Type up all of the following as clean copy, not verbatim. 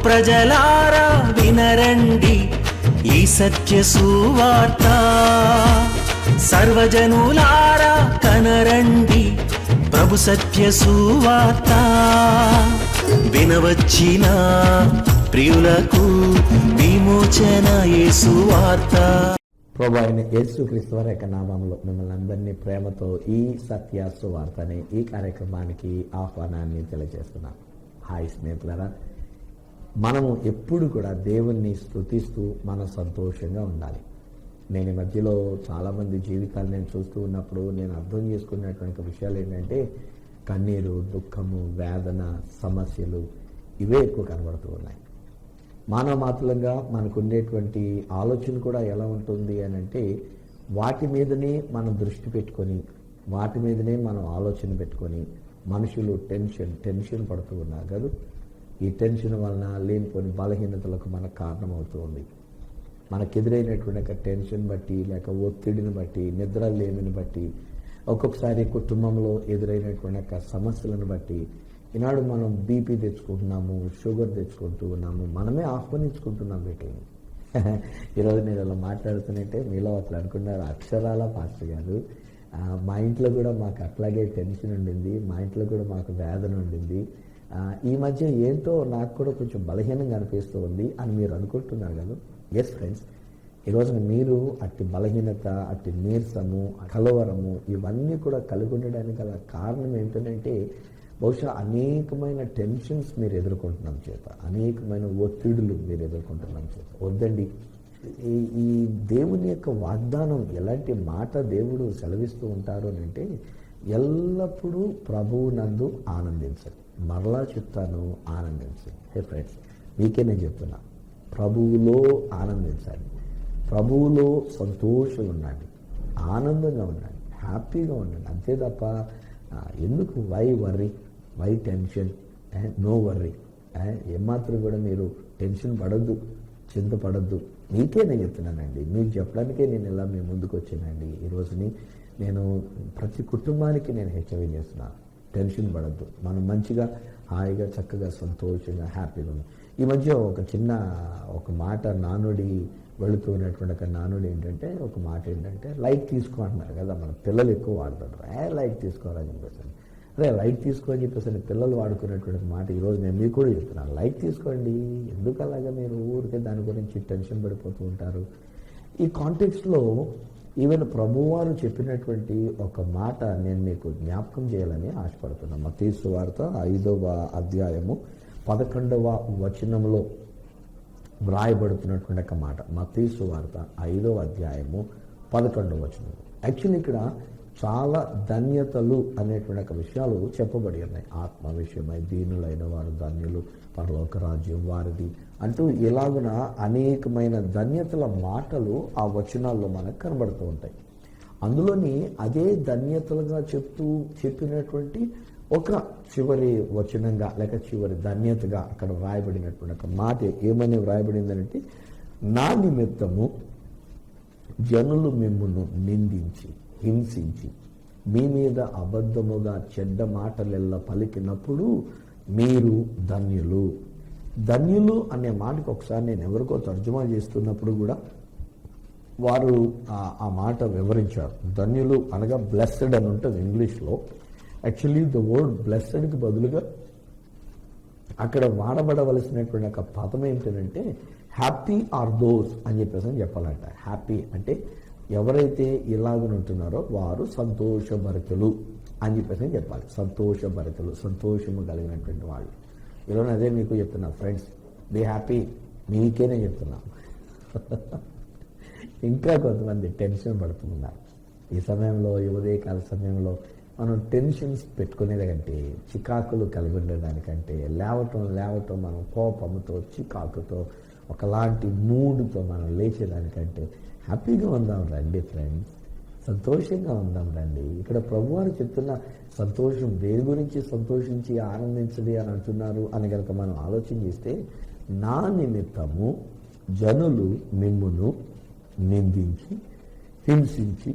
ప్రజలారా వినరండి ఈ సత్య సువార్త, సర్వజనులారా కనరండి ప్రభు సత్య సువార్త. వినవచ్చిన ప్రియులకు విమోచన యేసు వార్త. ప్రభు అయిన యేసుక్రీస్తు వారి యొక్క నామములో మిమ్మల్ని అందరినీ ప్రేమతో ఈ సత్య సువార్త అనే ఈ కార్యక్రమానికి ఆహ్వానాన్ని తెలియజేస్తున్నాం. హాయ్ స్నేహితులారా, మనము ఎప్పుడు కూడా దేవుణ్ణి స్తుతిస్తూ మనం సంతోషంగా ఉండాలి. నేను ఈ మధ్యలో చాలామంది జీవితాలు నేను చూస్తూ ఉన్నప్పుడు నేను అర్థం చేసుకున్నటువంటి విషయాలు ఏంటంటే కన్నీరు, దుఃఖము, వేదన, సమస్యలు ఇవే ఎక్కువ కనబడుతూ ఉన్నాయి. మానవ మాత్రంగా మనకు ఉండేటువంటి ఆలోచన కూడా ఎలా ఉంటుంది అని అంటే వాటి మీదనే మనం దృష్టి పెట్టుకొని వాటి మీదనే మనం ఆలోచన పెట్టుకొని మనుషులు టెన్షన్ పడుతూ ఉన్నారు కదా. ఈ టెన్షన్ వలన లేనిపోని బలహీనతలకు మనకు కారణమవుతూ ఉంది. మనకెదురైనటువంటి టెన్షన్ బట్టి లేక ఒత్తిడిని బట్టి నిద్ర లేమిని బట్టి ఒక్కొక్కసారి కుటుంబంలో ఎదురైనటువంటి సమస్యలను బట్టి ఈనాడు మనం బీపీ తెచ్చుకుంటున్నాము, షుగర్ తెచ్చుకుంటూ ఉన్నాము, మనమే ఆహ్వానించుకుంటున్నాం వీటిని. ఈరోజు నేను ఇలా మాట్లాడుతున్నట్టే మీలో అట్లా అనుకున్నారు, అక్షరాల పాస్టర్ గారు మా ఇంట్లో కూడా మాకు అట్లాగే టెన్షన్ ఉండింది, మా ఇంట్లో కూడా మాకు వేదన ఉండింది, ఈ మధ్య ఏంటో నాకు కూడా కొంచెం బలహీనంగా అనిపిస్తూ ఉంది అని మీరు అనుకుంటున్నారు కదా. ఎస్ ఫ్రెండ్స్, ఈరోజు మీరు అట్టి బలహీనత, అట్టి నీరసము, కలవరము ఇవన్నీ కూడా కలిగి ఉండడానికి గల కారణం ఏంటంటే బహుశా అనేకమైన టెన్షన్స్ మీరు ఎదుర్కొంటున్నాం చేత, అనేకమైన ఒత్తిడులు మీరు ఎదుర్కొంటున్నాం చేత. వద్దండి, ఈ దేవుని యొక్క వాగ్దానం ఎలాంటి మాట దేవుడు సెలవిస్తూ ఉంటారు అని అంటే ఎల్లప్పుడూ ప్రభువు నందు ఆనందించండి. మరలా చెప్తాను, ఆనందించండి. హే ఫ్రెండ్స్, మీకే నేను చెప్తున్నా, ప్రభువులో ఆనందించండి, ప్రభువులో సంతోషంగా ఉండండి, ఆనందంగా ఉండండి, హ్యాపీగా ఉండండి. అంతే తప్ప ఎందుకు why worry, why tension, no worry. ఏమాత్రం కూడా మీరు టెన్షన్ పడద్దు, చింతపడద్దు. మీకే నేను చెప్తున్నానండి, మీకు చెప్పడానికే నేను ఇలా మీ ముందుకు వచ్చానండి. ఈ రోజుని నేను ప్రతి కుటుంబానికి నేను హెచ్చరిక చేస్తున్నాను, టెన్షన్ పడద్దు. మనం మంచిగా హాయిగా చక్కగా సంతోషంగా హ్యాపీగా ఉన్నాం. ఈ మధ్య ఒక మాట నానుడి వెళుతూ ఉన్నటువంటి ఒక నానుడి ఏంటంటే, ఒక మాట ఏంటంటే లైట్ తీసుకో అంటున్నారు కదా. మన పిల్లలు ఎక్కువ వాడుతుంటారు, లైట్ తీసుకోవాలని చెప్పేసి. అదే లైట్ తీసుకో అని చెప్పేసి పిల్లలు వాడుకునేటువంటి మాట ఈరోజు నేను మీకు కూడా చెప్తున్నాను. లైట్ తీసుకోండి, ఎందుకు అలాగా మీరు ఊరికే దాని గురించి టెన్షన్ పడిపోతూ ఉంటారు. ఈ కాంటెక్స్ట్లో ఈవెన్ ప్రభువారు చెప్పినటువంటి ఒక మాట నేను మీకు జ్ఞాపకం చేయాలని ఆశపడుతున్నాను. మత్తయి సువార్త 5వ అధ్యాయము 11వ వచనంలో వ్రాయబడుతున్నటువంటి ఒక మాట. మత్తయి సువార్త 5వ అధ్యాయము 11వ వచనం. యాక్చువల్లీ ఇక్కడ చాలా ధన్యతలు అనేటువంటి ఒక విషయాలు చెప్పబడి ఉన్నాయి. ఆత్మ విషయమై దీనులైన వారు ధన్యులు, పరలోక రాజ్యం వారిది అంటూ ఇలాగున అనేకమైన ధన్యతల మాటలు ఆ వచనాల్లో మనకు కనబడుతూ ఉంటాయి. అందులోని అదే ధన్యతలుగా చెప్పినటువంటి ఒక చివరి వచనంగా లేక చివరి ధన్యతగా అక్కడ వ్రాయబడినటువంటి ఒక మాట ఏమని వ్రాయబడిందంటే, నా నిమిత్తము జనులు మిమ్మును నిందించి హింసించి మీ మీద అబద్ధముగా చెడ్డ మాటలెల్లా పలికినప్పుడు మీరు ధన్యులు. ధన్యులు అనే మాటకు ఒకసారి నేను ఎవరికో తర్జుమా చేస్తున్నప్పుడు కూడా వారు ఆ మాట వివరించారు. ధన్యులు అనగా బ్లెస్డ్ అని ఉంటుంది ఇంగ్లీష్లో. యాక్చువల్లీ ద వర్డ్ బ్లెస్డ్కి బదులుగా అక్కడ వాడబడవలసినటువంటి ఒక పదం ఏంటంటే హ్యాపీ ఆర్ దోస్ అని చెప్పేసి చెప్పాలంట. హ్యాపీ అంటే ఎవరైతే ఇలాగనుంటున్నారో వారు సంతోషభరితులు అని చెప్పేసి చెప్పాలి. సంతోషభరితులు, సంతోషము కలిగినటువంటి వాళ్ళు. ఈరోజు అదే మీకు చెప్తున్నా ఫ్రెండ్స్, బీ హ్యాపీ. మీకేనే చెప్తున్నా. ఇంకా కొంతమంది టెన్షన్ పడుతున్నారు ఈ సమయంలో, ఉదయకాల సమయంలో. మనం టెన్షన్స్ పెట్టుకునేది కంటే, చికాకులు కలిగి ఉండడానికంటే, లేవటం మనం కోపంతో, చికాకుతో, ఒకలాంటి మూడుతో మనం లేచేదానికంటే హ్యాపీగా ఉందాం రండి ఫ్రెండ్స్, సంతోషంగా ఉందాం రండి. ఇక్కడ ప్రభువారు చెప్తున్న సంతోషం దేని గురించి సంతోషించి ఆనందించది అని అంటున్నారు అని కనుక మనం ఆలోచన చేస్తే, నా నిమిత్తము జనులు మిమ్మును నిందించి హింసించి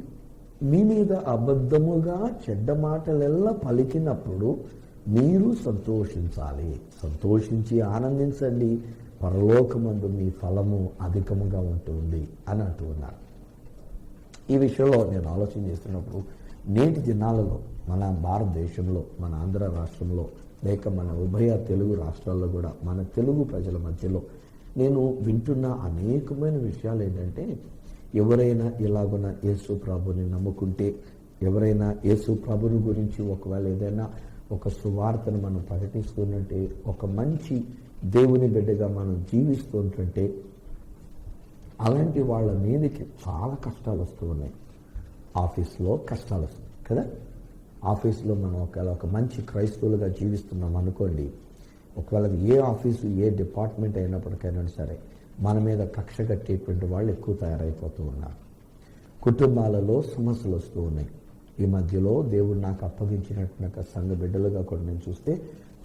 మీ మీద అబద్ధముగా చెడ్డ మాటలెల్లా పలికినప్పుడు మీరు సంతోషించాలి. సంతోషించి ఆనందించండి. పరలోకమందు మీ ఫలము అధికముగా ఉంటుంది అని అంటూ ఉన్నారు. ఈ విషయంలో నేను ఆలోచన చేస్తున్నప్పుడు నేటి దినాలలో మన భారతదేశంలో, మన ఆంధ్ర రాష్ట్రంలో, లేక మన ఉభయ తెలుగు రాష్ట్రాల్లో కూడా మన తెలుగు ప్రజల మధ్యలో నేను వింటున్న అనేకమైన విషయాలు ఏంటంటే, ఎవరైనా ఇలాగున యేసు ప్రభుని నమ్ముకుంటే, ఎవరైనా యేసు ప్రభుని గురించి ఒకవేళ ఏదైనా ఒక సువార్తను మనం ప్రకటిస్తుంటే, ఒక మంచి దేవుని బిడ్డగా మనం జీవిస్తుంటుంటే, అలాంటి వాళ్ళ మీదకి చాలా కష్టాలు వస్తూ ఉన్నాయి. ఆఫీస్లో కష్టాలు వస్తున్నాయి కదా. ఆఫీస్లో మనం ఒకవేళ ఒక మంచి క్రైస్తవులుగా జీవిస్తున్నాం అనుకోండి, ఒకవేళ ఏ ఆఫీసు ఏ డిపార్ట్మెంట్ అయినప్పటికైనా సరే మన మీద కక్ష కట్టేటువంటి వాళ్ళు ఎక్కువ తయారైపోతూ ఉన్నారు. కుటుంబాలలో సమస్యలు వస్తూ ఉన్నాయి. ఈ మధ్యలో దేవుడు నాకు అప్పగించినట్టు సంఘ బిడ్డలుగా కూడా నేను చూస్తే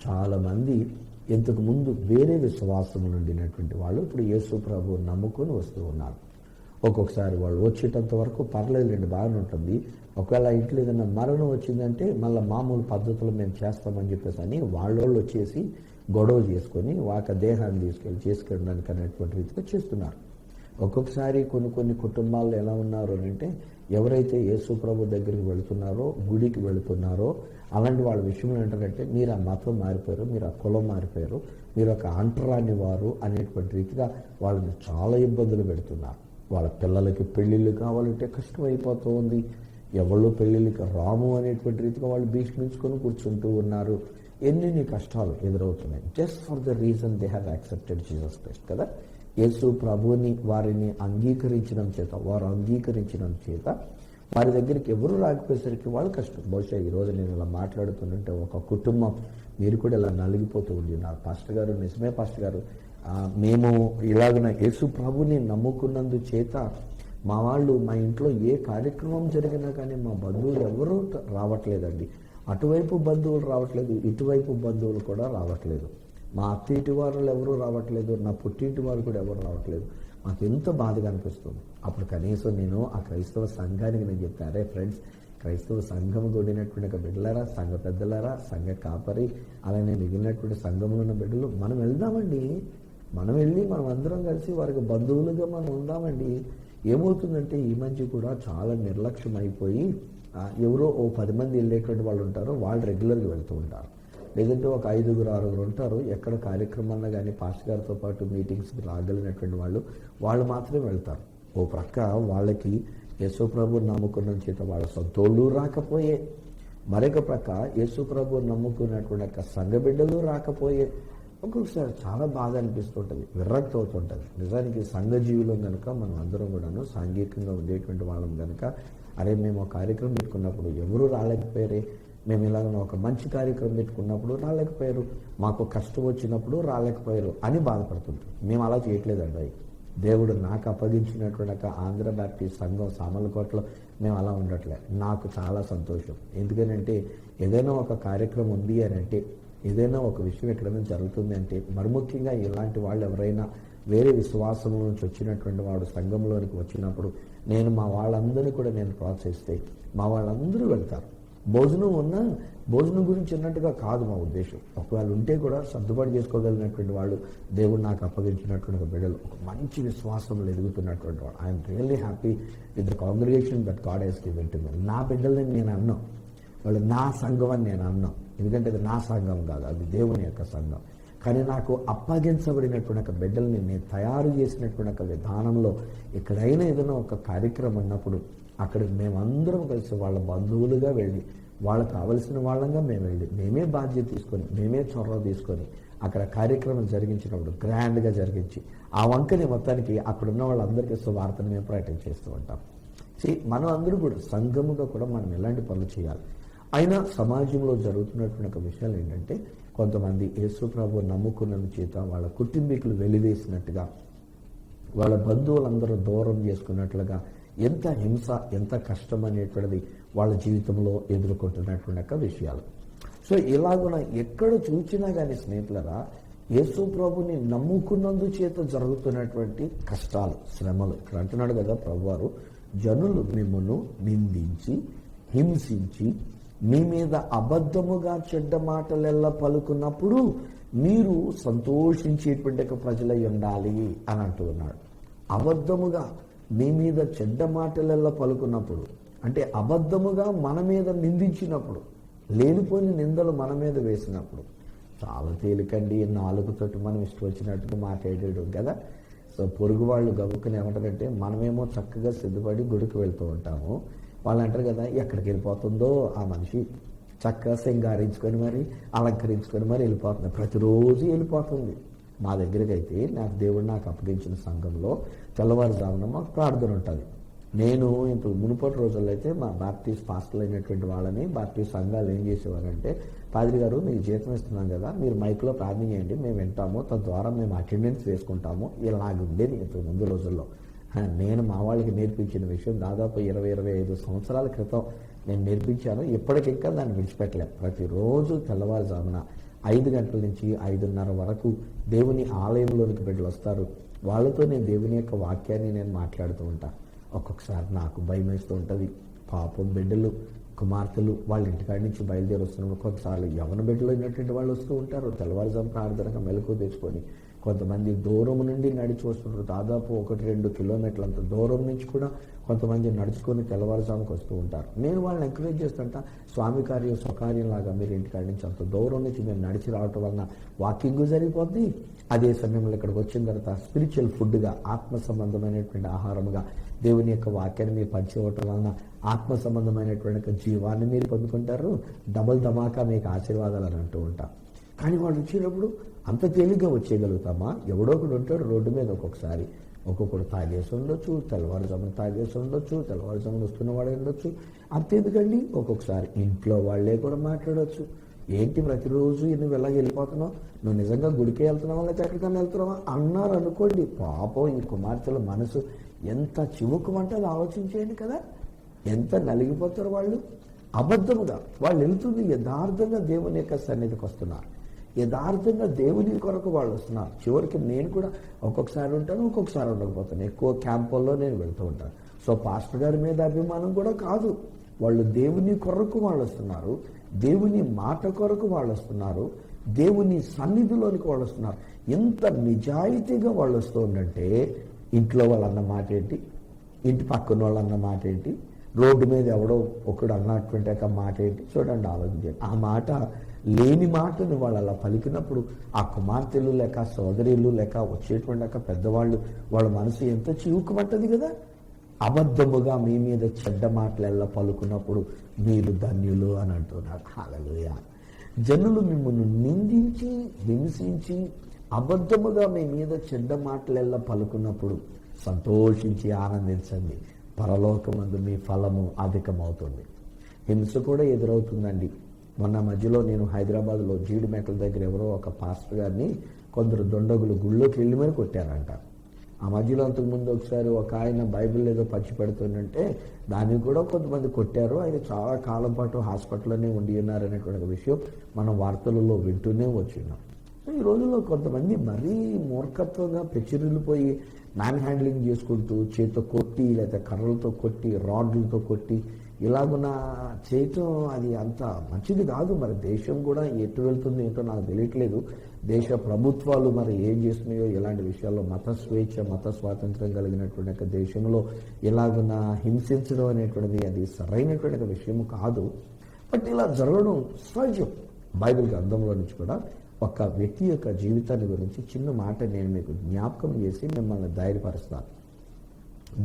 చాలామంది ఇంతకు ముందు వేరే విశ్వాసం నుండినటువంటి వాళ్ళు ఇప్పుడు యేసు ప్రభువు నమ్ముకొని వస్తూ ఉన్నారు. ఒక్కొక్కసారి వాళ్ళు వచ్చేటంత వరకు పర్లేదులేండి, బాగానే ఉంటుంది. ఒకవేళ ఇంట్లో ఏదైనా మరణం వచ్చిందంటే మళ్ళీ మామూలు పద్ధతులు మేము చేస్తామని చెప్పేసి అని వాళ్ళు వచ్చేసి గొడవ చేసుకొని వాక దేహాన్ని తీసుకెళ్ళి చేసుకెళ్ళడానికి అనేటువంటి రీతిగా చేస్తున్నారు. ఒక్కొక్కసారి కొన్ని కుటుంబాల్లో ఎలా ఉన్నారు అంటే, ఎవరైతే యేసు ప్రభు దగ్గరికి వెళుతున్నారో, గుడికి వెళుతున్నారో, అలాంటి వాళ్ళ విషయంలో ఏంటంటే, మీరు ఆ మతం మారిపోయారు, మీరు ఆ కులం మారిపోయారు, మీరు ఒక అంటరాని వారు అనేటువంటి రీతిగా వాళ్ళని చాలా ఇబ్బందులు పెడుతున్నారు. వాళ్ళ పిల్లలకి పెళ్ళిళ్ళు కావాలంటే కష్టమైపోతూ ఉంది. ఎవళ్ళు పెళ్ళిళ్ళకి రాము అనేటువంటి రీతిగా వాళ్ళు భీష్మించుకొని కూర్చుంటూ ఉన్నారు. ఎన్ని కష్టాలు ఎదురవుతున్నాయి, just for the reason they have accepted Jesus Christ కదా. యేసు ప్రభుని వారిని అంగీకరించడం చేత, వారు అంగీకరించడం చేత వారి దగ్గరికి ఎవరు రాకపోయేసరికి వాళ్ళు కష్టం. బహుశా ఈరోజు నేను ఇలా మాట్లాడుతుంటే ఒక కుటుంబం మీరు కూడా ఇలా నలిగిపోతూ ఉండినారు. పాస్టర్ గారు, నిజమే పాస్టర్ గారు, మేము ఇలాగన యేసు ప్రభుని నమ్ముకున్నందు చేత మా వాళ్ళు, మా ఇంట్లో ఏ కార్యక్రమం జరిగినా కానీ మా బంధువులు ఎవరూ రావట్లేదండి. అటువైపు బంధువులు రావట్లేదు, ఇటువైపు బంధువులు కూడా రావట్లేదు. మా అత్తింటి వారు ఎవరూ రావట్లేదు, నా పుట్టింటి వారు కూడా ఎవరు రావట్లేదు. మాకు ఎంత బాధగా అనిపిస్తుంది. అప్పుడు కనీసం నేను ఆ క్రైస్తవ సంఘానికి నేను చెప్పారే, ఫ్రెండ్స్, క్రైస్తవ సంఘం కూడినటువంటి ఒక బిడ్డలారా, సంఘ పెద్దలారా, సంఘ కాపరి, అలానే మిగిలినటువంటి సంఘంలో ఉన్న బిడ్డలు, మనం వెళ్దామండి. మనం వెళ్ళి మనం అందరం కలిసి వారికి బంధువులుగా మనం ఉందామండి. ఏమవుతుందంటే ఈ మధ్య కూడా చాలా నిర్లక్ష్యం అయిపోయి ఎవరో ఓ 10 మంది వెళ్ళేటువంటి వాళ్ళు ఉంటారు, వాళ్ళు రెగ్యులర్గా వెళ్తూ ఉంటారు. లేదంటే ఒక 5-6 ఉంటారు, ఎక్కడ కార్యక్రమాల్లో కానీ పాస్టర్ గారితో పాటు మీటింగ్స్కి రాగలిగినటువంటి వాళ్ళు మాత్రమే వెళ్తారు. ఓ ప్రక్క వాళ్ళకి యేసు ప్రభు నమ్ముకున్న చేత వాళ్ళ సొంతోళ్ళు రాకపోయే, మరొక ప్రక్క యేసు ప్రభు నమ్ముకున్నటువంటి సంఘ బిడ్డలు రాకపోయే. ఒక్కొక్కసారి చాలా బాధ అనిపిస్తుంటుంది, విరక్తి అవుతుంటుంది. నిజానికి సంఘ జీవులం కనుక మనం అందరం కూడాను సాంఘికంగా ఉండేటువంటి వాళ్ళం కనుక, అరే మేము ఒక కార్యక్రమం పెట్టుకున్నప్పుడు ఎవరు రాలేకపోయారే, మేము ఇలాగ ఒక మంచి కార్యక్రమం పెట్టుకున్నప్పుడు రాలేకపోయారు, మాకు కష్టం వచ్చినప్పుడు రాలేకపోయారు అని బాధపడుతుంటాం. మేము అలా చేయట్లేదండి. దేవుడు నాకు అప్పగించినటువంటి ఆంధ్ర బ్యాప్టిస్ట్ సంఘం సామర్లకోటలో మేము అలా ఉండట్లే. నాకు చాలా సంతోషం. ఎందుకంటే ఏదైనా ఒక కార్యక్రమం ఉంది అని అంటే, ఏదైనా ఒక విషయం ఎక్కడైనా జరుగుతుంది అంటే, మరి ముఖ్యంగా ఇలాంటి వాళ్ళు ఎవరైనా వేరే విశ్వాసం నుంచి వచ్చినటువంటి వాడు సంఘంలోనికి వచ్చినప్పుడు నేను మా వాళ్ళందరినీ కూడా నేను ప్రోత్సహిస్తే మా వాళ్ళందరూ వెళ్తారు. భోజనం ఉన్నా భోజనం గురించి అన్నట్టుగా కాదు మా ఉద్దేశం. ఒకవేళ ఉంటే కూడా సర్దుబాటు చేసుకోగలిగినటువంటి వాళ్ళు, దేవుడు నాకు అప్పగించినటువంటి ఒక బిడ్డలు, ఒక మంచి విశ్వాసంలో ఎదుగుతున్నటువంటి వాడు. I am really happy with the congregation that God has given to me. నా బిడ్డలని నేను అన్నాం, వాళ్ళు నా సంఘం అని నేను అన్నాం. ఎందుకంటే అది నా సంఘం కాదు, అది దేవుని యొక్క సంఘం. కానీ నాకు అప్పగించబడినటువంటి ఒక బిడ్డల్ని నేను తయారు చేసినటువంటి ఒక విధానంలో ఎక్కడైనా ఏదైనా ఒక కార్యక్రమం ఉన్నప్పుడు అక్కడికి మేమందరం కలిసి వాళ్ళ బంధువులుగా వెళ్ళి, వాళ్ళకు కావలసిన వాళ్ళంగా మేము వెళ్ళి, మేమే బాధ్యత తీసుకొని, మేమే చొరవ తీసుకొని అక్కడ కార్యక్రమం జరిగించినప్పుడు గ్రాండ్గా జరిగించి ఆ వంకని మొత్తానికి అక్కడున్న వాళ్ళందరికీ వార్తను మేము ప్రకటన చేస్తూ ఉంటాం. మనం అందరూ కూడా సంఘముగా కూడా మనం ఎలాంటి పనులు చేయాలి. అయినా సమాజంలో జరుగుతున్నటువంటి ఒక విషయాలు ఏంటంటే, కొంతమంది యేసు ప్రభు నమ్ముకున్నందు చేత వాళ్ళ కుటుంబీకులు వెలివేసినట్టుగా, వాళ్ళ బంధువులందరూ దూరం చేసుకున్నట్లుగా ఎంత హింస, ఎంత కష్టం అనేటువంటిది వాళ్ళ జీవితంలో ఎదుర్కొంటున్నటువంటి ఒక విషయాలు. సో ఇలాగున ఎక్కడ చూసినా కానీ స్నేహితులరా, యేసు ప్రభుని నమ్ముకున్నందు చేత జరుగుతున్నటువంటి కష్టాలు, శ్రమలు. ఇక్కడ అంటున్నాడు కదా ప్రభువారు, జనులు మిమ్మల్ని నిందించి హింసించి మీ మీద అబద్ధముగా చెడ్డ మాటలెల్లా పలుకున్నప్పుడు మీరు సంతోషించేటువంటి ఒక ప్రజలై ఉండాలి అని అంటూ ఉన్నాడు. అబద్ధముగా మీ మీద చెడ్డ మాటలెల్లా పలుకున్నప్పుడు, అంటే అబద్ధముగా మన మీద నిందించినప్పుడు, లేనిపోయిన నిందలు మన మీద వేసినప్పుడు చాలా తేలికండి నాలుగుతోటి మనం ఇష్టం వచ్చినట్టుగా మాట్లాడేయడం కదా. సో పొరుగు వాళ్ళు గబుక్కుని ఏమంటారంటే, మనమేమో చక్కగా సిద్ధపడి గుడికి వెళ్తూ ఉంటాము, వాళ్ళు అంటారు కదా ఎక్కడికి వెళ్ళిపోతుందో ఆ మనిషి, చక్కగా సింగారించుకొని మరి అలంకరించుకొని మరి వెళ్ళిపోతుంది, ప్రతిరోజు వెళ్ళిపోతుంది. మా దగ్గరికి అయితే దేవుడు నాకు అప్పగించిన సంఘంలో తెల్లవారుజామున మాకు ప్రార్థన ఉంటుంది. నేను ఇప్పుడు మునుపటి రోజుల్లో అయితే మా బాప్టిస్ట్ పాస్టర్లు అయినటువంటి వాళ్ళని బాప్టిస్ట్ సంఘాలు ఏం చేసేవారంటే, పాదిరి గారు మీకు జీతం ఇస్తున్నాం కదా, మీరు మైక్లో ప్రార్థన చేయండి, మేము వింటాము, తద్వారా మేము అటెండెన్స్ వేసుకుంటాము. ఇలాగ ఉండేది ఇంతకు ముందు రోజుల్లో. నేను మా వాళ్ళకి నేర్పించిన విషయం దాదాపు 20-25 సంవత్సరాల క్రితం నేను నేర్పించాను. ఇప్పటికింకా దాన్ని విడిచిపెట్టలేం. ప్రతిరోజు తెల్లవారుజామున 5 గంటల నుంచి 5:30 వరకు దేవుని ఆలయంలోనికి బిడ్డలు వస్తారు. వాళ్ళతో నేను దేవుని యొక్క వాక్యాన్ని నేను మాట్లాడుతూ ఉంటాను. ఒక్కొక్కసారి నాకు భయం వేస్తూ ఉంటుంది. పాపం బిడ్డలు, కుమార్తెలు వాళ్ళ ఇంటికాడి నుంచి బయలుదేరి వస్తున్నప్పుడు కొన్నిసార్లు యవన బిడ్డలు అయినటువంటి వాళ్ళు వస్తూ ఉంటారు. తెల్లవారుజాము ప్రార్థనగా మెలకు తెచ్చుకొని కొంతమంది దూరం నుండి నడిచి వస్తుంటారు. దాదాపు 1-2 కిలోమీటర్లంత దూరం నుంచి కూడా కొంతమంది నడుచుకొని తెల్లవారుజాముకి వస్తూ ఉంటారు. నేను వాళ్ళని ఎంకరేజ్ చేస్తుంటా, స్వామి కార్యం స్వకార్యం లాగా మీరు ఇంటికాడి నుంచి అంత దూరం నుంచి మీరు నడిచి రావటం వలన వాకింగ్ జరిగిపోద్ది. అదే సమయంలో ఇక్కడికి వచ్చిన తర్వాత స్పిరిచువల్ ఫుడ్గా, ఆత్మ సంబంధమైనటువంటి ఆహారముగా దేవుని యొక్క వాక్యాన్ని మీరు పంచివ్వటం వలన ఆత్మ సంబంధమైనటువంటి జీవాన్ని మీరు పొందుకుంటారు. డబల్ ధమాకా మీకు ఆశీర్వాదాలు అని అంటూ ఉంటాం. కానీ వాళ్ళు వచ్చినప్పుడు అంత తేలిగ్గా వచ్చేయగలుగుతామా? ఎవడో ఒకడు ఉంటాడు రోడ్డు మీద. ఒక్కొక్కడు తాగేసి ఉండొచ్చు, తెల్లవారుజామున తాగేసి ఉండొచ్చు, తెల్లవారుజామున వస్తున్నవాడే ఉండొచ్చు. అంతేందుకండి, ఒక్కొక్కసారి ఇంట్లో వాళ్ళే కూడా మాట్లాడవచ్చు. ఏంటి ప్రతిరోజు నువ్వు ఇలా వెళ్ళిపోతున్నావు, నువ్వు నిజంగా గుడికే వెళ్తున్నావా లేకపోతే ఎక్కడికన్నా వెళ్తున్నావా అన్నారు అనుకోండి. పాపం ఈ కుమార్తెల మనసు ఎంత చివుకుమంటే అది ఆలోచించేయండి కదా, ఎంత నలిగిపోతారు వాళ్ళు. అబద్ధముగా వాళ్ళు వెళ్తుంది, యథార్థంగా దేవుని యొక్క సన్నిధికి వస్తున్నారు, యథార్థంగా దేవుని కొరకు వాళ్ళు వస్తున్నారు. చివరికి నేను కూడా ఒక్కొక్కసారి ఉంటాను, ఒక్కొక్కసారి ఉండకపోతాను. ఎక్కువ క్యాంపుల్లో నేను వెళ్తూ ఉంటాను. సో పాస్టర్ గారి మీద అభిమానం కూడా కాదు, వాళ్ళు దేవుని కొరకు వాళ్ళు వస్తున్నారు, దేవుని మాట కొరకు వాళ్ళు వస్తున్నారు, దేవుని సన్నిధిలోనికి వాళ్ళు వస్తున్నారు. ఎంత నిజాయితీగా వాళ్ళు వస్తూ ఉండంటే, ఇంట్లో వాళ్ళు అన్న మాట ఏంటి, ఇంటి పక్కన వాళ్ళు అన్న మాట ఏంటి, రోడ్డు మీద ఎవడో ఒకడు అన్నటువంటి ఒక మాట ఏంటి, చూడండి, ఆలోచించండి. ఆ మాట లేని మాటను వాళ్ళు అలా పలికినప్పుడు ఆ కుమార్తెలు లేక సోదరులు లేక వచ్చేటువంటి పెద్దవాళ్ళు వాళ్ళ మనసు ఎంత చివుకుమంటది కదా. అబద్ధముగా మీ మీద చెడ్డ మాటలెల్లా పలుకున్నప్పుడు మీరు ధన్యులు అని అంటున్నారు. హల్లెలూయా. జనులు మిమ్మల్ని నిందించి హింసించి అబద్ధముగా మీ మీద చెడ్డ మాటలెల్లా పలుకున్నప్పుడు సంతోషించి ఆనందించండి, పరలోకమందు మీ ఫలము అధికమవుతుంది. హింస కూడా ఎదురవుతుందండి. మొన్న మధ్యలో నేను హైదరాబాద్లో జీడిమెట్ల దగ్గర ఎవరో ఒక పాస్టర్ గారిని కొందరు దొండగులు గుళ్ళోకి వెళ్ళి మరి కొట్టారంట. ఆ మధ్యలో అంతకుముందు ఒకసారి ఒక ఆయన బైబిల్ ఏదో పచ్చి పెడుతుందంటే దాన్ని కూడా కొంతమంది కొట్టారు. ఆయన చాలా కాలం పాటు హాస్పిటల్లోనే ఉండి ఉన్నారనేటువంటి విషయం మనం వార్తలలో వింటూనే వచ్చిన్నాం. సో ఈ రోజుల్లో కొంతమంది మరీ మూర్ఖత్వంగా పెచ్చిరిల్లిపోయి మ్యాన్ హ్యాండ్లింగ్ చేసుకుంటూ చేతితో కొట్టి లేకపోతే కర్రలతో కొట్టి రాడ్లతో కొట్టి ఇలాగున చేయటం అది అంత మంచిది కాదు. మరి దేశం కూడా ఎటు వెళ్తుంది ఏంటో నాకు తెలియట్లేదు. దేశ ప్రభుత్వాలు మరి ఏం చేస్తున్నాయో ఇలాంటి విషయాల్లో మత స్వేచ్ఛ, మత స్వాతంత్రం కలిగినటువంటి దేశంలో ఇలాగున హింసించడం అనేటువంటిది అది సరైనటువంటి విషయం కాదు. బట్ ఇలా జరగడం సహజం. బైబిల్ గ్రంథంలో నుంచి కూడా ఒక వ్యక్తి యొక్క జీవితాన్ని గురించి చిన్న మాట నేను మీకు జ్ఞాపకం చేసి మిమ్మల్ని ధైర్యపరుస్తాను.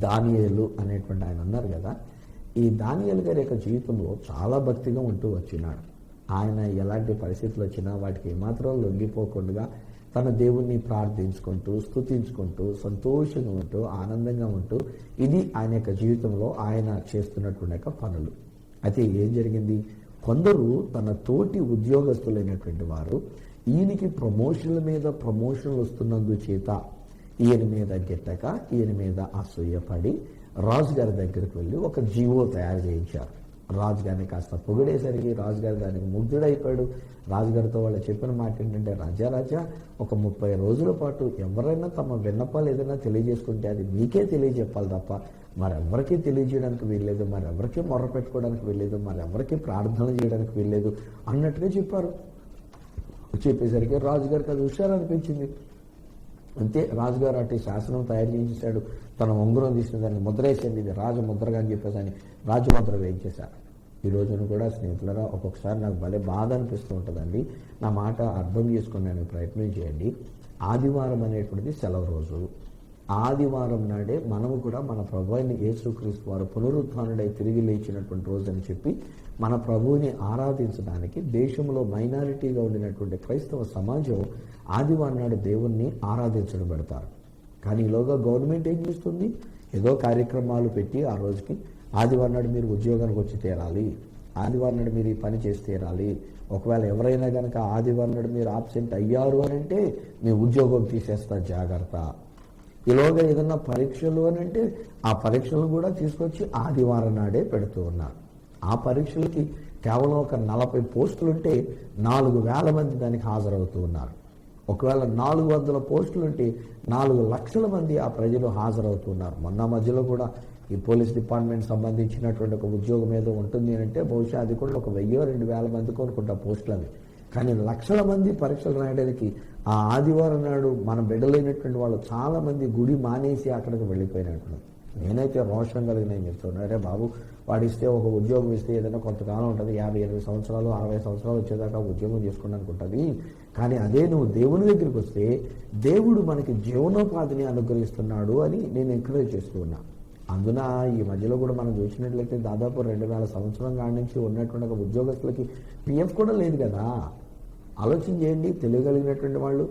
దానియేలు అనేటువంటి ఆయన ఉన్నారు కదా, ఈ దానియేలు గారి యొక్క జీవితంలో చాలా భక్తిగా ఉంటూ వచ్చినాడు. ఆయన ఎలాంటి పరిస్థితులు వచ్చినా వాటికి ఏమాత్రం లొంగిపోకుండా తన దేవుణ్ణి ప్రార్థించుకుంటూ స్తుతించుకుంటూ సంతోషంగా ఉంటూ ఆనందంగా ఉంటూ ఇది ఆయన యొక్క జీవితంలో ఆయన చేస్తున్నటువంటి పనులు. అయితే ఏం జరిగింది, కొందరు తన తోటి ఉద్యోగస్తులైనటువంటి వారు ఈయనకి ప్రమోషన్ల మీద ప్రమోషన్లు వస్తున్నందు చేత ఈయన మీద గిట్టక ఈయన మీద అసూయపడి రాజుగారి దగ్గరికి వెళ్ళి ఒక జీవో తయారు చేయించారు. రాజుగారిని కాస్త పొగిడేసరికి రాజుగారు దానికి ముగ్ధుడైపోయాడు. రాజుగారితో వాళ్ళు చెప్పిన మాట ఏంటంటే, రాజా ఒక 30 రోజుల పాటు ఎవరైనా తమ విన్నపాలు ఏదైనా తెలియజేసుకుంటే అది మీకే తెలియజెప్పాలి తప్ప మరెవరికీ తెలియజేయడానికి వీల్లేదు, మరెవరికీ మొర్ర పెట్టుకోవడానికి వీల్లేదు, మరెవరికీ ప్రార్థన చేయడానికి వీల్లేదు అన్నట్టుగా చెప్పారు. చెప్పేసరికి రాజుగారికి అది హుషారు అనిపించింది. అంతే, రాజుగారు అటు శాసనం తయారు చేసేసాడు. తన ఉంగరం తీసిన దాన్ని ముద్ర వేసింది, ఇది రాజముద్రగా అని చెప్పేసి అని రాజముద్ర వేయించేశారు. ఈ రోజున కూడా స్నేహితులరా, ఒక్కొక్కసారి నాకు భలే బాధ అనిపిస్తూ ఉంటుందండి. నా మాట అర్థం చేసుకునే ప్రయత్నం చేయండి. ఆదివారం అనేటువంటిది సెలవు రోజు. ఆదివారం నాడే మనము కూడా మన ప్రభు అయిన యేసుక్రీస్తు వారు పునరుత్థానుడై తిరిగి లేచినటువంటి రోజు అని చెప్పి మన ప్రభువుని ఆరాధించడానికి దేశంలో మైనారిటీగా ఉండినటువంటి క్రైస్తవ సమాజం ఆదివారం నాడు దేవుణ్ణి ఆరాధించడం పెడతారు. కానీ ఈలోగా గవర్నమెంట్ ఏం చేస్తుంది? ఏదో కార్యక్రమాలు పెట్టి ఆ రోజుకి ఆదివారం నాడు మీరు ఉద్యోగానికి వచ్చి తీరాలి, ఆదివారం నాడు మీరు ఈ పని చేసి తీరాలి, ఒకవేళ ఎవరైనా కనుక ఆదివారం నాడు మీరు ఆబ్సెంట్ అయ్యారు అని అంటే మీ ఉద్యోగం తీసేస్తా జాగ్రత్త. ఈలోగా ఏదన్నా పరీక్షలు అని అంటే ఆ పరీక్షలు కూడా తీసుకొచ్చి ఆదివారం నాడే పెడుతూ ఉన్నారు. ఆ పరీక్షలకి కేవలం ఒక 40 పోస్టులుంటే 4,000 మంది దానికి హాజరవుతూ ఉన్నారు. ఒకవేళ 400 పోస్టులుంటే 4 లక్షల మంది ఆ ప్రజలు హాజరవుతున్నారు. మొన్న మధ్యలో కూడా ఈ పోలీస్ డిపార్ట్మెంట్ సంబంధించినటువంటి ఒక ఉద్యోగం ఏదో ఉంటుంది అంటే బహుశా అది కూడా ఒక 1000-2000 మందికి అనుకుంటా పోస్టులు అవి. కానీ లక్షల మంది పరీక్షలు రాయడానికి ఆ ఆదివారం నాడు మన బిడ్డలైనటువంటి వాళ్ళు చాలా మంది గుడి మానేసి అక్కడికి వెళ్ళిపోయినట్టున్నారు. నేనైతే రోషం కలిగిన చెప్తున్నా, అరే బాబు వాడిస్తే ఒక ఉద్యోగం ఇస్తే ఏదైనా కొంతకాలం ఉంటుంది, 50-80 సంవత్సరాలు 60 సంవత్సరాలు వచ్చేదాకా ఉద్యోగం చేసుకోవడానికి ఉంటుంది. కానీ అదే నువ్వు దేవుని దగ్గరికి వస్తే దేవుడు మనకి జీవనోపాధిని అనుగ్రహిస్తున్నాడు అని నేను ఎంకరేజ్ చేస్తూ ఉన్నా. అందున ఈ మధ్యలో కూడా మనం చూసినట్లయితే దాదాపు 2000 సంవత్సరం కాడి నుంచి ఉన్నటువంటి ఒక ఉద్యోగస్తులకి పిఎఫ్ కూడా లేదు కదా. ఆలోచన చేయండి, తెలియగలిగినటువంటి వాళ్ళు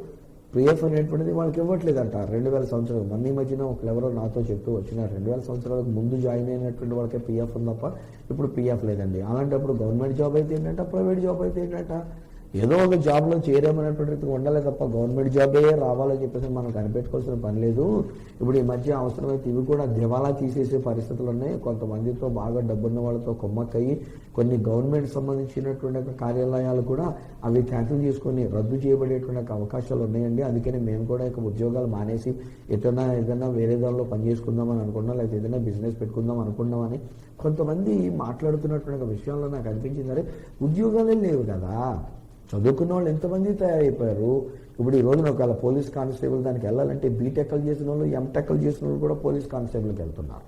పిఎఫ్ అనేటువంటిది వాళ్ళకి ఇవ్వట్లేదంట 2000 సంవత్సరాలు. మొన్న ఈ మధ్యన ఒకరెవరో నాతో చెప్తూ వచ్చిన 2000 సంవత్సరాలకు ముందు జాయిన్ అయినటువంటి వాళ్ళకే పిఎఫ్ ఉంది తప్ప ఇప్పుడు పిఎఫ్ లేదండి. అలాంటప్పుడు గవర్నమెంట్ జాబ్ అయితే ఏంటంట, ప్రైవేట్ జాబ్ అయితే ఏంటంట, ఏదో ఒక జాబ్లో చేరామనేటువంటి ఉండాలి తప్ప గవర్నమెంట్ జాబే రావాలని చెప్పేసి మనం కనిపెట్టుకోవాల్సిన పని లేదు. ఇప్పుడు ఈ మధ్య అవసరమైతే ఇవి కూడా దివాలా తీసేసే పరిస్థితులు ఉన్నాయి. కొంతమందితో బాగా డబ్బున్న వాళ్ళతో కొమ్మక్కయ్యి కొన్ని గవర్నమెంట్ సంబంధించినటువంటి కార్యాలయాలు కూడా అవి క్యాన్సిల్ చేసుకొని రద్దు చేయబడేటువంటి అవకాశాలు ఉన్నాయండి. అందుకని మేము కూడా ఇక ఉద్యోగాలు మానేసి ఏదైనా వేరే దానిలో పని చేసుకుందామని అనుకున్నాం, లేకపోతే ఏదైనా బిజినెస్ పెట్టుకుందాం అనుకున్నామని కొంతమంది మాట్లాడుతున్నటువంటి విషయంలో నాకు అనిపించింది, అరే ఉద్యోగాలే లేవు కదా, చదువుకున్న వాళ్ళు ఎంతమంది తయారైపోయారు. ఇప్పుడు ఈ రోజున ఒకవేళ పోలీస్ కానిస్టేబుల్ దానికి వెళ్ళాలంటే బీటెక్లు చేసిన వాళ్ళు, ఎంటెక్లు చేసిన వాళ్ళు కూడా పోలీస్ కానిస్టేబుల్కి వెళ్తున్నారు.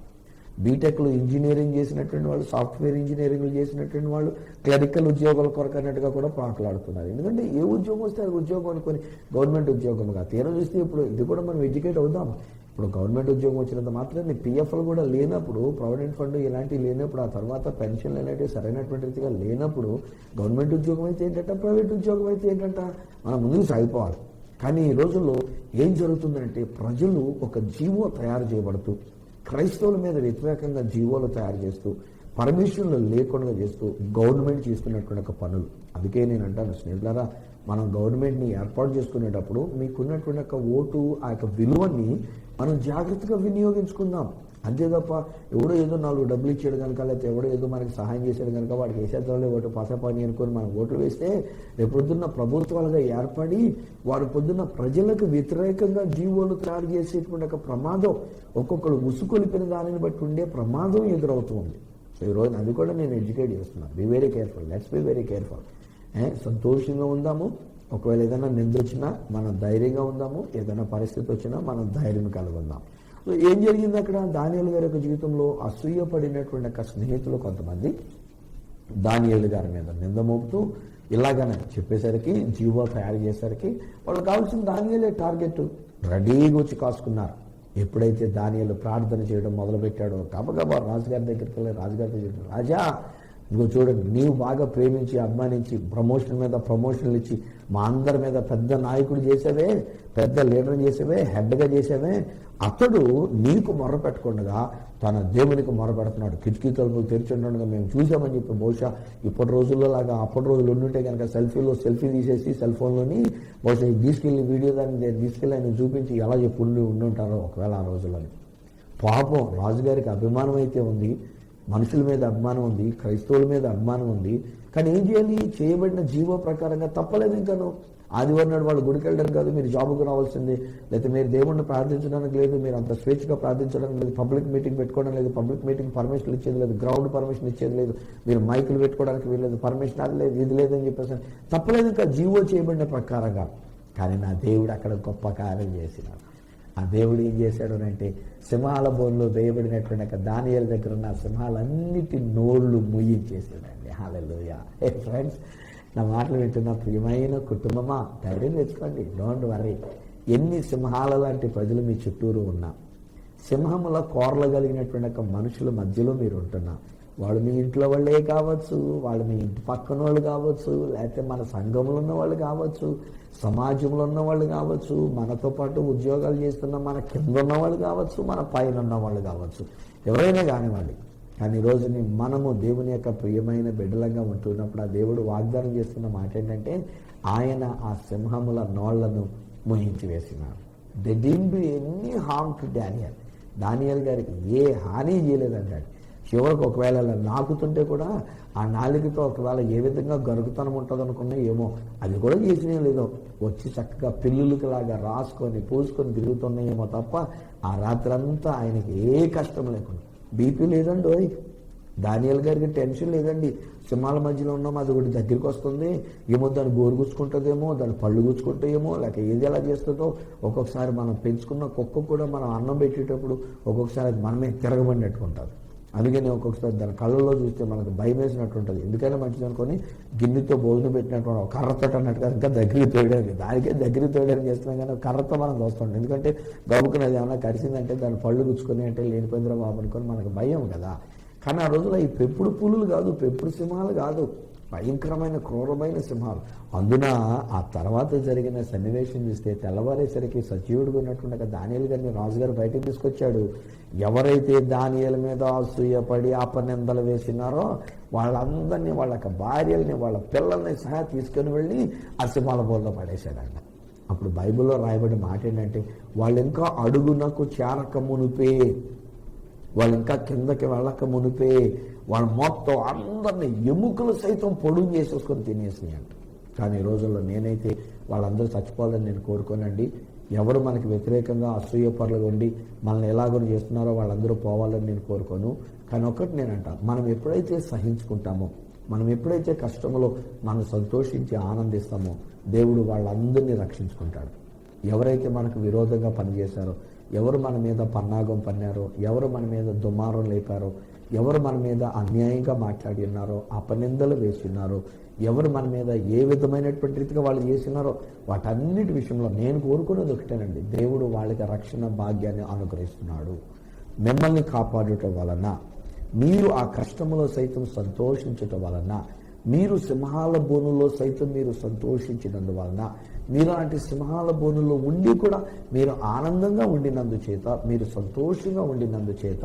బీటెక్లు ఇంజనీరింగ్ చేసినటువంటి వాళ్ళు, సాఫ్ట్వేర్ ఇంజనీరింగ్లు చేసినటువంటి వాళ్ళు క్లరికల్ ఉద్యోగాల కొరకు అన్నట్టుగా కూడా పాకులాడుతున్నారు. ఎందుకంటే ఏ ఉద్యోగం వస్తే అది ఉద్యోగం అనుకొని గవర్నమెంట్ ఉద్యోగంగా తీరం చూస్తే ఇప్పుడు ఇది కూడా మనం ఎడ్యుకేట్ అవుదాం. ఇప్పుడు గవర్నమెంట్ ఉద్యోగం వచ్చినంత మాత్రమే పిఎఫ్లు కూడా లేనప్పుడు, ప్రావిడెంట్ ఫండ్ ఇలాంటివి లేనప్పుడు, ఆ తర్వాత పెన్షన్లు అనేవి సరైనటువంటి రీతిగా లేనప్పుడు గవర్నమెంట్ ఉద్యోగం అయితే ఏంటంట, ప్రైవేట్ ఉద్యోగం అయితే ఏంటంట, మనం ముందుకు సాగిపోవాలి. కానీ ఈ రోజుల్లో ఏం జరుగుతుందంటే ప్రజలు ఒక జీవో తయారు చేయబడుతూ క్రైస్తవుల మీద వ్యతిరేకంగా జీవోలు తయారు చేస్తూ పర్మిషన్లు లేకుండా చేస్తూ గవర్నమెంట్ చేస్తున్నటువంటి ఒక పనులు. అందుకే నేను అంటాను స్నేహితులారా, మనం గవర్నమెంట్ని ఏర్పాటు చేసుకునేటప్పుడు మీకున్నటువంటి ఒక ఓటు ఆ యొక్క విలువని మనం జాగ్రత్తగా వినియోగించుకుందాం. అంతే తప్ప ఎవడో ఏదో 4 డబ్బులు ఇచ్చాడు కనుక, లేకపోతే ఎవడో ఏదో మనకి సహాయం చేశాడు కనుక వాడికి వేసేద్దాంలో ఓటు పాసపాని అనుకొని మనం ఓట్లు వేస్తే రేపొద్దున్న ప్రభుత్వాలుగా ఏర్పడి వారు పొద్దున్న ప్రజలకు వ్యతిరేకంగా జీవోలు తయారు చేసేటువంటి ఒక ప్రమాదం, ఒక్కొక్కరు ఉసుకొలిపిన దానిని బట్టి ఉండే ప్రమాదం ఎదురవుతుంది. సో ఈరోజు అది కూడా నేను ఎడ్యుకేట్ చేస్తున్నాను. Be very careful, let's be very careful. సంతోషంగా ఉందాము. ఒకవేళ ఏదైనా నింద వచ్చినా మనం ధైర్యంగా ఉందాము, ఏదైనా పరిస్థితి వచ్చినా మనం ధైర్యం కలిగి ఉందాం. సో ఏం జరిగింది అక్కడ? దానియేలు గారి యొక్క జీవితంలో అసూయపడినటువంటి యొక్క స్నేహితులు కొంతమంది దానియేలు గారి మీద నింద మోపుతూ ఇలాగనే చెప్పేసరికి, జీవో తయారు చేసేసరికి వాళ్ళు కావాల్సిన దానియేలే టార్గెట్ రెడీగా వచ్చి కాసుకున్నారు. ఎప్పుడైతే దానియేలు ప్రార్థన చేయడం మొదలుపెట్టాడో గబగబా రాజుగారి దగ్గరికి వెళ్ళి రాజుగారితో చెప్పాడు, రాజా ఇదిగో చూడండి, నీవు బాగా ప్రేమించి అభిమానించి ప్రమోషన్ మీద ప్రమోషన్లు ఇచ్చి మా అందరి మీద పెద్ద నాయకుడు చేసేవే, పెద్ద లీడర్ చేసేవే, హెడ్గా చేసేవే, అతడు నీకు మొర్ర పెట్టకుండా తన దేవునికి మొర్ర పెడుతున్నాడు. కిటికీ తలుపులు తెరిచి ఉండగా మేము చూసామని చెప్పి బహుశా ఇప్పటి రోజుల్లో లాగా అప్పటి రోజులు ఉండుంటే కనుక సెల్ఫీ తీసేసి సెల్ ఫోన్లోని బహుశా తీసుకెళ్ళి వీడియో దాన్ని తీసుకెళ్ళి ఆయన చూపించి ఎలా చెప్పి ఉండుంటారో ఒకవేళ ఆ రోజుల్లోని. పాపం రాజుగారికి అభిమానం అయితే ఉంది, మనుషుల మీద అభిమానం ఉంది, క్రైస్తవుల మీద అభిమానం ఉంది. కానీ ఏం చేయాలి? చేయబడిన జీవో ప్రకారంగా తప్పలేదు. ఇంకాను ఆదివారం నాడు వాళ్ళు గుడికి వెళ్ళడానికి కాదు, మీరు జాబ్కి రావాల్సింది, లేకపోతే మీరు దేవుణ్ణి ప్రార్థించడానికి లేదు, మీరు అంత స్వేచ్ఛగా ప్రార్థించడానికి లేదు, పబ్లిక్ మీటింగ్ పెట్టుకోవడం లేదు, పబ్లిక్ మీటింగ్ పర్మిషన్ ఇచ్చేది లేదు, గ్రౌండ్ పర్మిషన్ ఇచ్చేది లేదు, మీరు మైకులు పెట్టుకోవడానికి వీల్లేదు, పర్మిషన్ అది లేదు, ఇది లేదని చెప్పేసి తప్పలేదు, ఇంకా జీవో చేయబడిన ప్రకారంగా. కానీ నా దేవుడు అక్కడ గొప్ప కార్యం చేసినాడు. ఆ దేవుడు ఏం చేశాడు అంటే, సింహాల బోన్లో వేయబడినటువంటి దానియేలు దగ్గర ఉన్న సింహాలన్నిటి నోళ్ళు ముయ్యించేసాడండి. హల్లెలూయా. ఫ్రెండ్స్, నా మాటలు వింటున్న ప్రియమైన కుటుంబమా, ధైర్యం తెచ్చుకోండి, డోంట్ వరీ. ఎన్ని సింహాల లాంటి ప్రజలు మీ చుట్టూరు ఉన్నా, సింహముల కోరలు కలిగినటువంటి మనుషుల మధ్యలో మీరు ఉంటున్నా, వాళ్ళు మీ ఇంట్లో వాళ్ళే కావచ్చు, వాళ్ళు మీ ఇంటి పక్కన వాళ్ళు కావచ్చు, లేకపోతే మన సంఘంలో ఉన్న వాళ్ళు కావచ్చు, సమాజంలో ఉన్న వాళ్ళు కావచ్చు, మనతో పాటు ఉద్యోగాలు చేస్తున్న మన కింద ఉన్న వాళ్ళు కావచ్చు, మన పైన ఉన్న వాళ్ళు కావచ్చు, ఎవరైనా కానివ్వండి. కానీ ఈరోజు మనము దేవుని యొక్క ప్రియమైన బిడ్డలంగా ఉంటున్నప్పుడు ఆ దేవుడు వాగ్దానం చేస్తున్న మాట ఏంటంటే, ఆయన ఆ సింహముల నోళ్లను మోహించి వేసినాడు. They did do any harm to Daniel. దానియేలు గారికి ఏ హాని చేయలేదంటాడు. చివరికి ఒకవేళ అలా నాకుతుంటే కూడా ఆ నాలుగుతో ఒకవేళ ఏ విధంగా గరుగుతనం ఉంటుంది అనుకున్నా ఏమో, అది కూడా చేసినే లేదో, వచ్చి చక్కగా పిల్లులకి లాగా రాసుకొని పూసుకొని తిరుగుతున్నాయేమో తప్ప ఆ రాత్రంతా ఆయనకి ఏ కష్టం లేకుండా. బీపీ లేదండి, ఓయ్ దానియేలు గారికి టెన్షన్ లేదండి. సింహాల మధ్యలో ఉన్నాం, అది ఒకటి దగ్గరికి వస్తుంది, ఏమో దాన్ని గోరు గుచ్చుకుంటుందేమో, దాని పళ్ళు గుచ్చుకుంటాయేమో, లేక ఏది ఎలా చేస్తుందో. ఒక్కొక్కసారి మనం పెంచుకున్న కుక్క కూడా మనం అన్నం పెట్టేటప్పుడు ఒక్కొక్కసారి అది మనమే తిరగబడినట్టుకుంటుంది. అందుకని ఒక్కొక్కసారి దాని కళ్ళల్లో చూస్తే మనకు భయం వేసినట్టు ఉంటుంది. ఎందుకైనా మంచిది అనుకొని గిన్నెతో భోజనం పెట్టినట్టు కర్రతో అన్నట్టుగా ఇంకా దగ్గరికి తోయడానికి, దానికే దగ్గరికి తోయడానికి చేస్తున్నాం, కానీ కర్రతో మనం చూస్తుంటాం. ఎందుకంటే గబుకున్నది ఏమన్నా కరిసిందంటే దాని పళ్ళు గుచ్చుకొని అంటే లేనిపోయిందిరా బాబు అనుకొని మనకు భయం కదా. కానీ ఆ రోజుల్లో ఈ పెంపుడు పులులు కాదు, పెంపుడు సింహాలు కాదు, భయంకరమైన క్రూరమైన సింహాలు. అందున ఆ తర్వాత జరిగిన సన్నివేశం చూస్తే తెల్లవారేసరికి సజీవుడిగా ఉన్నటువంటి దానియేలు గారిని రాజుగారు బయటకు తీసుకొచ్చాడు. ఎవరైతే దానియేలు మీద అసూయపడి అపనిందలు వేసినారో వాళ్ళందరినీ, వాళ్ళ భార్యల్ని, వాళ్ళ పిల్లల్ని సహా తీసుకుని వెళ్ళి ఆ సింహాల బోర్లో పడేశాడంట. అప్పుడు బైబిల్లో రాయబడిన మాట ఏంటంటే, వాళ్ళు ఇంకా అడుగునకు చేరక మునిపే, వాళ్ళు ఇంకా కిందకి వెళ్ళక మునిపే వాళ్ళు మొత్తం అందరినీ ఎముకలు సైతం పొడుగు చేసేసుకొని తినేసినాయి అంట. కానీ ఈ రోజుల్లో నేనైతే వాళ్ళందరూ చచ్చిపోవాలని నేను కోరుకోనండి. ఎవరు మనకి వ్యతిరేకంగా అసూయపరులుగా ఉండి మనల్ని ఎలాగో చేస్తున్నారో వాళ్ళందరూ పోవాలని నేను కోరుకోను. కానీ ఒకటి నేనంట, మనం ఎప్పుడైతే సహించుకుంటామో, మనం ఎప్పుడైతే కష్టంలో మనం సంతోషించి ఆనందిస్తామో, దేవుడు వాళ్ళందరినీ రక్షించుకుంటాడు. ఎవరైతే మనకు విరోధంగా పనిచేశారో, ఎవరు మన మీద పన్నాగం పన్నారో, ఎవరు మన మీద దుమారం లేపారో, ఎవరు మన మీద అన్యాయంగా మాట్లాడి ఉన్నారో, అపనిందలు వేసి ఉన్నారో, ఎవరు మన మీద ఏ విధమైనటువంటి రీతిగా వాళ్ళు చేసినారో, వాటన్నిటి విషయంలో నేను కోరుకునేది ఒకటేనండి, దేవుడు వాళ్ళకి రక్షణ భాగ్యాన్ని అనుగ్రహిస్తున్నాడు. మిమ్మల్ని కాపాడటం వలన, మీరు ఆ కష్టంలో సైతం సంతోషించటం వలన, మీరు సింహాల బోనులో సైతం మీరు సంతోషించినందువలన, మీరు అలాంటి సింహాల బోనులో ఉండి కూడా మీరు ఆనందంగా ఉండినందుచేత, మీరు సంతోషంగా ఉండినందుచేత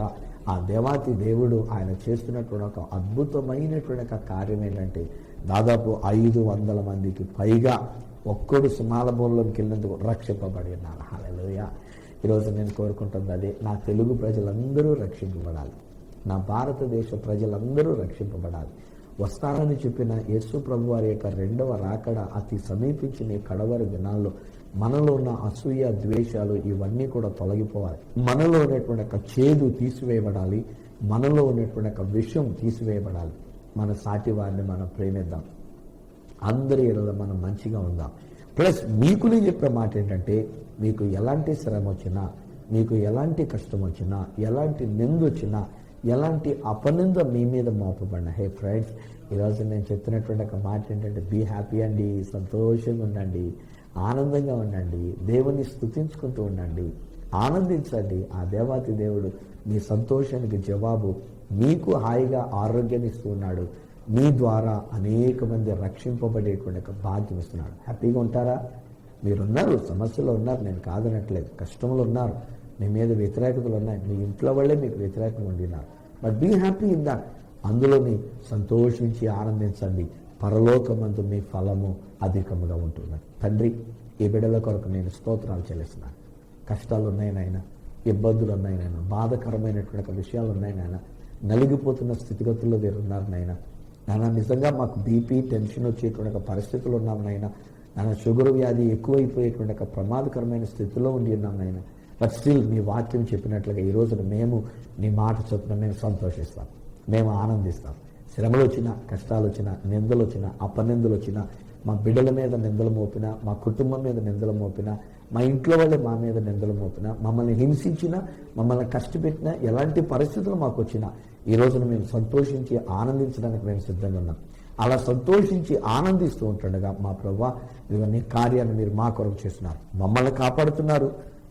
ఆ దేవాతి దేవుడు ఆయన చేస్తున్నటువంటి ఒక అద్భుతమైనటువంటి ఒక కార్యం ఏంటంటే, దాదాపు 500 మందికి పైగా ఒక్కడు సింహాల బోన్లోకి వెళ్ళినందుకు రక్షింపబడి ఉన్నారు. హల్లెలూయా. ఈరోజు నేను కోరుకుంటుంది అదే, నా తెలుగు ప్రజలందరూ రక్షింపబడాలి, నా భారతదేశ ప్రజలందరూ రక్షింపబడాలి. వస్తానని చెప్పిన యేసు ప్రభు వారి యొక్క రెండవ రాకడ అతి సమీపించిన ఈ కడవరి దినాల్లో మనలో ఉన్న అసూయ, ద్వేషాలు ఇవన్నీ కూడా తొలగిపోవాలి. మనలో ఉన్నటువంటి ఒక చేదు తీసివేయబడాలి, మనలో ఉన్నటువంటి ఒక విషం తీసివేయబడాలి. మన సాటి వారిని మనం ప్రేమిద్దాం, అందరి ఎడల మనం మంచిగా ఉందాం. ప్లస్ మీకు నేను చెప్పే మాట ఏంటంటే, మీకు ఎలాంటి శ్రమ వచ్చినా, మీకు ఎలాంటి కష్టం వచ్చినా, ఎలాంటి నింద వచ్చినా, ఎలాంటి అపనింద మీ మీద మోపబడిన, హే ఫ్రెండ్స్, ఈరోజు నేను చెప్తున్నటువంటి ఒక మాట ఏంటంటే, బీ హ్యాపీ అండి, సంతోషంగా ఉండండి, ఆనందంగా ఉండండి, దేవుని స్తుతించుకుంటూ ఉండండి, ఆనందించండి. ఆ దేవాతి దేవుడు మీ సంతోషానికి జవాబు మీకు హాయిగా ఆరోగ్యాన్ని ఇస్తూ ఉన్నాడు. మీ ద్వారా అనేక మంది రక్షింపబడేటువంటి ఒక భాగ్యం ఇస్తున్నాడు. హ్యాపీగా ఉంటారా? మీరున్నారు, సమస్యలు ఉన్నారు, నేను కాదనట్లేదు, కష్టంలో ఉన్నారు, మీ మీద వ్యతిరేకతలు ఉన్నాయి, మీ ఇంట్లో వాళ్ళే మీకు వ్యతిరేకంగా ఉండినారు. But be happy in that. అందులోని సంతోషించి ఆనందించండి, పరలోకమందు మీ ఫలము అధికముగా ఉంటున్నది. తండ్రి, ఈ బిడ్డల కొరకు నేను స్తోత్రాలు చెల్లిస్తున్నాను. కష్టాలు ఉన్నాయి నాయన, ఇబ్బందులు ఉన్నాయి నాయన, బాధకరమైనటువంటి విషయాలు ఉన్నాయి నాయన, నలిగిపోతున్న స్థితిగతుల్లో మీరు ఉన్నారు నాయన. నాయన, నిజంగా మాకు బీపీ, టెన్షన్ వచ్చేటువంటి పరిస్థితులు ఉన్నాం నాయన. నాన్న షుగర్ వ్యాధి ఎక్కువైపోయేటువంటి ఒక ప్రమాదకరమైన స్థితిలో ఉండి ఉన్నాం నాయన. బట్ స్టిల్ మీ వాక్యం చెప్పినట్లుగా ఈ రోజున మేము నీ మాట చొప్పున మేము సంతోషిస్తాం, మేము ఆనందిస్తాం. శ్రమలు వచ్చినా, కష్టాలు వచ్చినా, నిందలు వచ్చినా, అపనిందలు వచ్చినా, మా బిడ్డల మీద నిందలు మోపినా, మా కుటుంబం మీద నిందలు మోపినా, మా ఇంట్లో వాళ్ళే మా మీద నిందలు మోపినా, మమ్మల్ని హింసించినా, మమ్మల్ని కష్టపెట్టినా, ఎలాంటి పరిస్థితులు మాకు వచ్చినా ఈ రోజున మేము సంతోషించి ఆనందించడానికి మేము సిద్ధంగా ఉన్నాం. అలా సంతోషించి ఆనందిస్తూ ఉంటుండగా మా ప్రభువా ఇవన్నీ కార్యాన్ని మీరు మా కొరకు చేస్తున్నారు. మమ్మల్ని కాపాడుతున్నారు.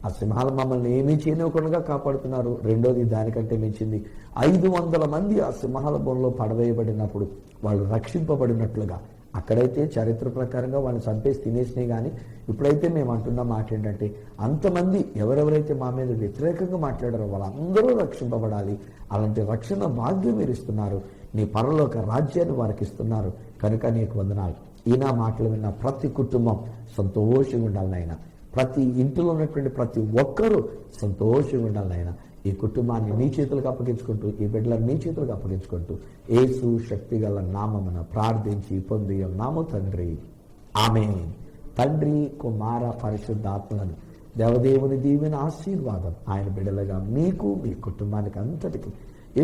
ఆ సింహాలు మమ్మల్ని ఏమీ చేయనివ్వకుండా కాపాడుతున్నారు. రెండోది, దానికంటే మించింది 500 మంది ఆ సింహాల బోన్లో పడవేయబడినప్పుడు వాళ్ళు రక్షింపబడినట్లుగా, అక్కడైతే చరిత్ర ప్రకారంగా వాళ్ళని చంపేసి తినేసినాయి. కానీ ఇప్పుడైతే మేము అంటున్న మాట ఏంటంటే, అంతమంది ఎవరెవరైతే మా మీద వ్యతిరేకంగా మాట్లాడారో వాళ్ళందరూ రక్షింపబడాలి. అలాంటి రక్షణ భాగ్యం మీరు ఇస్తున్నారు. నీ పరలోక రాజ్యాన్ని వారికి ఇస్తున్నారు. కనుక నీకు వందనాలు. ఈ నా మాటలు విన్న ప్రతి కుటుంబం సంతోషంగా ఉండాలి నాయన. ప్రతి ఇంటిలో ఉన్నటువంటి ప్రతి ఒక్కరూ సంతోషంగా ఉండాలి నాయన. ఈ కుటుంబాన్ని నీ చేతులకు అప్పగించుకుంటూ, ఈ బిడ్డలను నీ చేతులకు అప్పగించుకుంటూ యేసు శక్తిగల నామమున ప్రార్థించి పొంది ఉన్నాము తండ్రి, ఆమేన్. తండ్రి, కుమార, పరిశుద్ధాత్మలను దేవదేవుని దీవెన ఆశీర్వాదం ఆయన బిడ్డలుగా మీకు, మీ కుటుంబానికి అంతటికి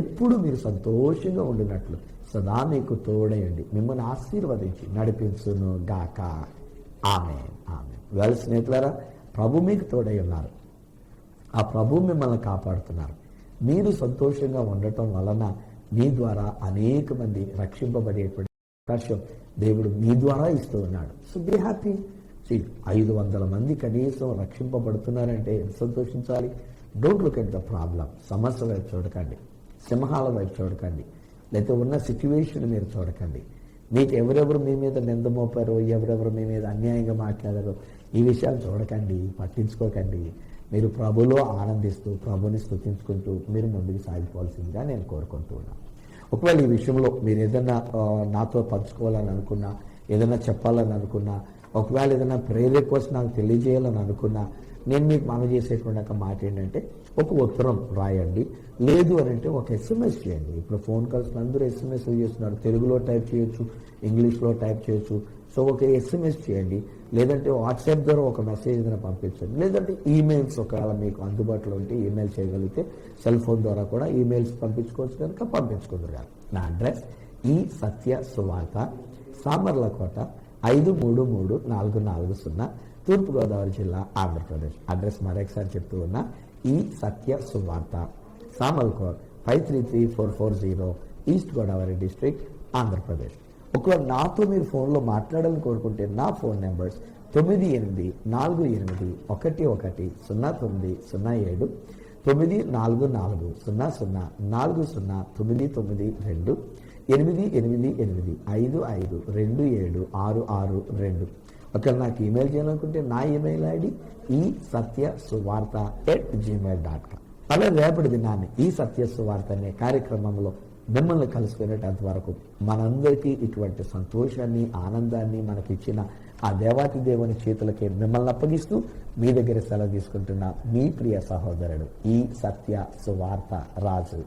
ఎప్పుడు మీరు సంతోషంగా ఉండినట్లు సదా మీకు తోడయండి, మిమ్మల్ని ఆశీర్వదించి నడిపించును గాక. ఆమేన్, ఆమేన్. వెల్ స్నేహితులారా, ప్రభు మీకు తోడై ఉన్నారు. ఆ ప్రభు మిమ్మల్ని కాపాడుతున్నారు. మీరు సంతోషంగా ఉండటం వలన మీ ద్వారా అనేక మంది రక్షింపబడేటువంటి అవకాశం దేవుడు మీ ద్వారా ఇస్తూ ఉన్నాడు. So be happy. 500 మంది కనీసం రక్షింపబడుతున్నారంటే ఎంత సంతోషించాలి. Don't look at the problem. సమస్య వైపు చూడకండి, సింహాల వైపు చూడకండి, లేకపోతే ఉన్న సిచ్యువేషన్ మీరు చూడకండి. మీకు ఎవరెవరు మీ మీద నింద మోపారో, ఎవరెవరు మీ మీద అన్యాయంగా మాట్లాడారో ఈ విషయాలు చూడకండి, పట్టించుకోకండి. మీరు ప్రభులో ఆనందిస్తూ, ప్రభుని స్తుతించుకుంటూ మీరు ముందుకు సాగిపోవాల్సిందిగా నేను కోరుకుంటూ ఉన్నాను. ఒకవేళ ఈ విషయంలో మీరు ఏదైనా నాతో పంచుకోవాలని అనుకున్నా, ఏదైనా చెప్పాలని అనుకున్నా, ఒకవేళ ఏదైనా ప్రేయర్ రిక్వెస్ట్ నాకు తెలియజేయాలని అనుకున్నా, నేను మీకు మనం చేసేటువంటి ఒక మాట ఏంటంటే, ఒక ఉత్తరం రాయండి. లేదు అని అంటే ఒక SMS చేయండి. ఇప్పుడు ఫోన్ కాల్స్ అందరూ SMS చేస్తున్నారు. తెలుగులో టైప్ చేయొచ్చు, ఇంగ్లీష్లో టైప్ చేయొచ్చు. సో ఒక SMS చేయండి. లేదంటే వాట్సాప్ ద్వారా ఒక మెసేజ్ ఏదైనా పంపించండి. లేదంటే ఈమెయిల్స్ ఒకవేళ మీకు అందుబాటులో ఉంటే ఈమెయిల్ చేయగలిగితే సెల్ ఫోన్ ద్వారా కూడా ఈమెయిల్స్ పంపించుకోవచ్చు. కనుక పంపించుకుందరు కాదు. నా అడ్రస్ ఈ సత్య సువార్త, సామర్లకోట 533440, తూర్పుగోదావరి జిల్లా, ఆంధ్రప్రదేశ్. అడ్రస్ మరొకసారి చెప్తూ ఉన్నా, ఈ సత్య సువార్త, సామర్లకోట 533440, ఈస్ట్ గోదావరి డిస్ట్రిక్ట్, ఆంధ్రప్రదేశ్. ఒకవేళ నాతో మీరు ఫోన్లో మాట్లాడాలని కోరుకుంటే నా ఫోన్ నెంబర్స్ 9848110907, 9440040992, 888855276662. ఒకవేళ నాకు ఈమెయిల్ చేయాలనుకుంటే నా ఈమెయిల్ ఐడి ఈ సత్యసువార్త@gmail.com. అలా రేపటి దినాన్ని ఈ సత్యసువార్త అనే కార్యక్రమంలో మిమ్మల్ని కలుసుకునేటంత వరకు మనందరికీ ఇటువంటి సంతోషాన్ని, ఆనందాన్ని మనకిచ్చిన ఆ దేవాతి దేవుని చేతులకే మిమ్మల్ని అప్పగిస్తూ మీ దగ్గర సెలవు తీసుకుంటున్న మీ ప్రియ సహోదరుడు ఈ సత్య సువార్త రాజు.